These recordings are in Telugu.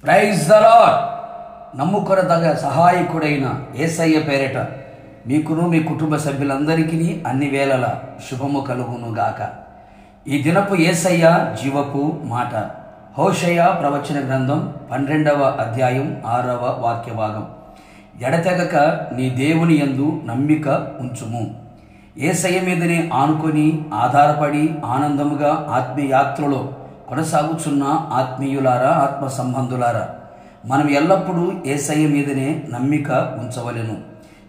Praise the lord. నమ్ముకొనదగ సహాయకుడైన యేసయ్య పేరిట మీకును మీ కుటుంబ సభ్యులందరికీ అన్ని వేళల శుభము కలుగును గాక. ఈ దినపు యేసయ్య జీవపు మాట. హోషేయ ప్రవచన గ్రంథం 12వ అధ్యాయం 6వ వాక్య భాగం. ఎడతెగక నీ దేవుని యందు నమ్మిక ఉంచుము. యేసయ్య మీదనే ఆనుకొని ఆధారపడి ఆనందముగా ఆత్మీయాత్రలో కొనసాగుచున్న ఆత్మీయులారా, ఆత్మ సంబంధులారా, మనం ఎల్లప్పుడూ యేసయ్య మీదనే నమ్మిక ఉంచవలెను.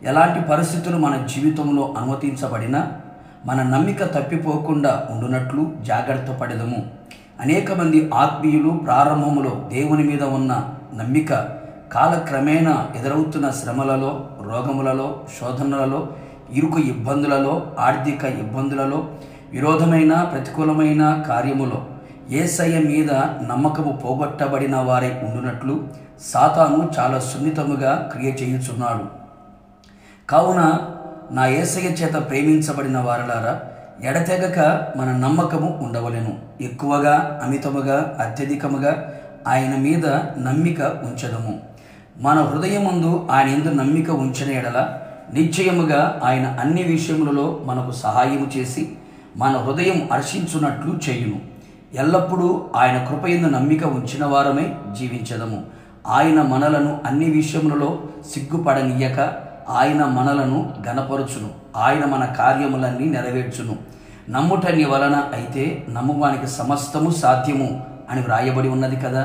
ఎలాంటి పరిస్థితులు మన జీవితంలో అనుమతించబడినా మన నమ్మిక తప్పిపోకుండా ఉండునట్లు జాగ్రత్త పడెదము. అనేక మంది ఆత్మీయులు ప్రారంభములో దేవుని మీద ఉన్న నమ్మిక కాలక్రమేణా ఎదురవుతున్న శ్రమలలో, రోగములలో, శోధనలలో, ఇరుకు ఇబ్బందులలో, ఆర్థిక ఇబ్బందులలో, విరోధమైన ప్రతికూలమైన కార్యములో యేసయ్య మీద నమ్మకము పోగొట్టబడిన వారై ఉండునట్లు సాతాను చాలా సున్నితముగా క్రియ చేయుచున్నాడు. కావున నా యేసయ్య చేత ప్రేమించబడిన వారలారా, ఎడతెగక మన నమ్మకము ఉండవలెను. ఎక్కువగా, అమితముగా, అత్యధికముగా ఆయన మీద నమ్మిక ఉంచదము. మన హృదయమందు ఆయన యందు నమ్మిక ఉంచిన ఎడల నిశ్చయముగా ఆయన అన్ని విషయములలో మనకు సహాయము చేసి మన హృదయం హర్షించున్నట్లు చేయును. ఎల్లప్పుడూ ఆయన కృపయందు నమ్మిక ఉంచిన వారమై జీవించదము. ఆయన మనలను అన్ని విషయములలో సిగ్గుపడనీయక ఆయన మనలను ఘనపరుచును. ఆయన మన కార్యములన్నీ నెరవేర్చును. నమ్ముట నీ వలన అయితే నమ్మువానికి సమస్తము సాధ్యము అని వ్రాయబడి ఉన్నది కదా.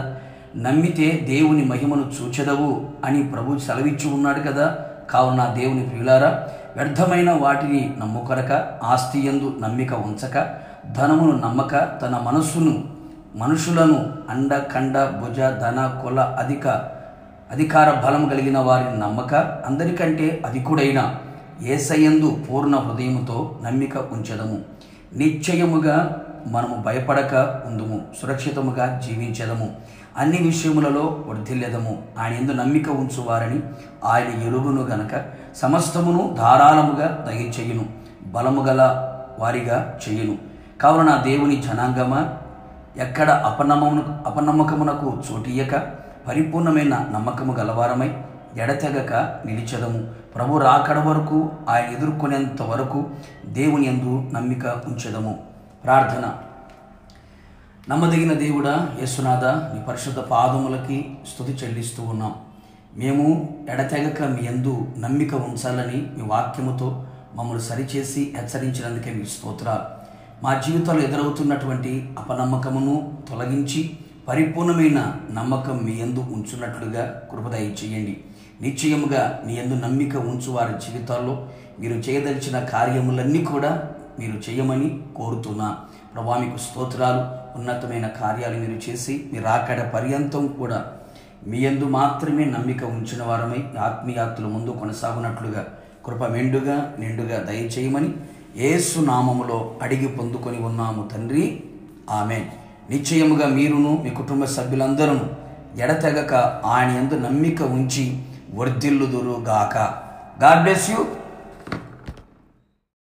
నమ్మితే దేవుని మహిమను చూచెదవు అని ప్రభు సెలవిచ్చి ఉన్నాడు కదా. కావున దేవుని ప్రియులారా, వ్యర్థమైన వాటిని నమ్ముకొనక, ఆస్తి యందు నమ్మిక ఉంచక, ధనమును నమ్మక, తన మనుషులను అండ కండ భుజ ధన కుల అధికార బలం కలిగిన వారిని నమ్మక, అందరికంటే అధికుడైన యేసయ్యందు పూర్ణ హృదయముతో నమ్మిక ఉంచెదము. నిశ్చయముగా మనము భయపడక ఉందుము, సురక్షితముగా జీవించెదము, అన్ని విషయములలో వర్ధిల్లెదము. ఆయన యందు నమ్మిక ఉంచువారని ఆయన ఎరుగును గనక సమస్తమును ధారాళముగా దయచేయును, బలము గల వారిగా చేయును. కావున నా దేవుని జనాంగమా, ఎక్కడ అపనమ్మకమునకు చోటియ్యక పరిపూర్ణమైన నమ్మకము గలవారమై ఎడతెగక నిలిచెదము. ప్రభు రాకడ వరకు, ఆయన ఎదుర్కొనేంత వరకు దేవుని యందు నమ్మిక ఉంచెదము. ప్రార్థన. నమ్మదగిన దేవుడా, యేసునాథ, నీ పరిశుద్ధ పాదములకి స్తుతి చెల్లిస్తూ ఉన్నాం. మేము ఎడతెగక మీ యందు నమ్మిక ఉంచాలని మీ వాక్యముతో మమ్మల్ని సరిచేసి హెచ్చరించినందుకే మీ స్తోత్రాలు. మా జీవితాల్లో ఎదురవుతున్నటువంటి అపనమ్మకమును తొలగించి పరిపూర్ణమైన నమ్మకం మీ యందు ఉంచున్నట్లుగా కృప దయచేయండి. నిశ్చయముగా నీ యందు నమ్మిక ఉంచు వారి జీవితాల్లో మీరు చేయదలిచిన కార్యములన్నీ కూడా మీరు చేయమని కోరుతున్నా. ప్రభా, మీకు స్తోత్రాలు. ఉన్నతమైన కార్యాలు మీరు చేసి మీరు రాకడ పర్యంతం కూడా మీ యందు మాత్రమే నమ్మిక ఉంచిన వారమై ఆత్మీయాత్తుల ముందు కొనసాగునట్లుగా కృప మెండుగా నిండుగా దయచేయమని యేసు నామములో అడిగి పొందుకొని ఉన్నాము తండ్రి, ఆమేన్. నిశ్చయముగా మీరును మీ కుటుంబ సభ్యులందరూ ఎడతెగక ఆయన యందు నమ్మిక ఉంచి వర్ధిల్లుదురు గాక. God bless you.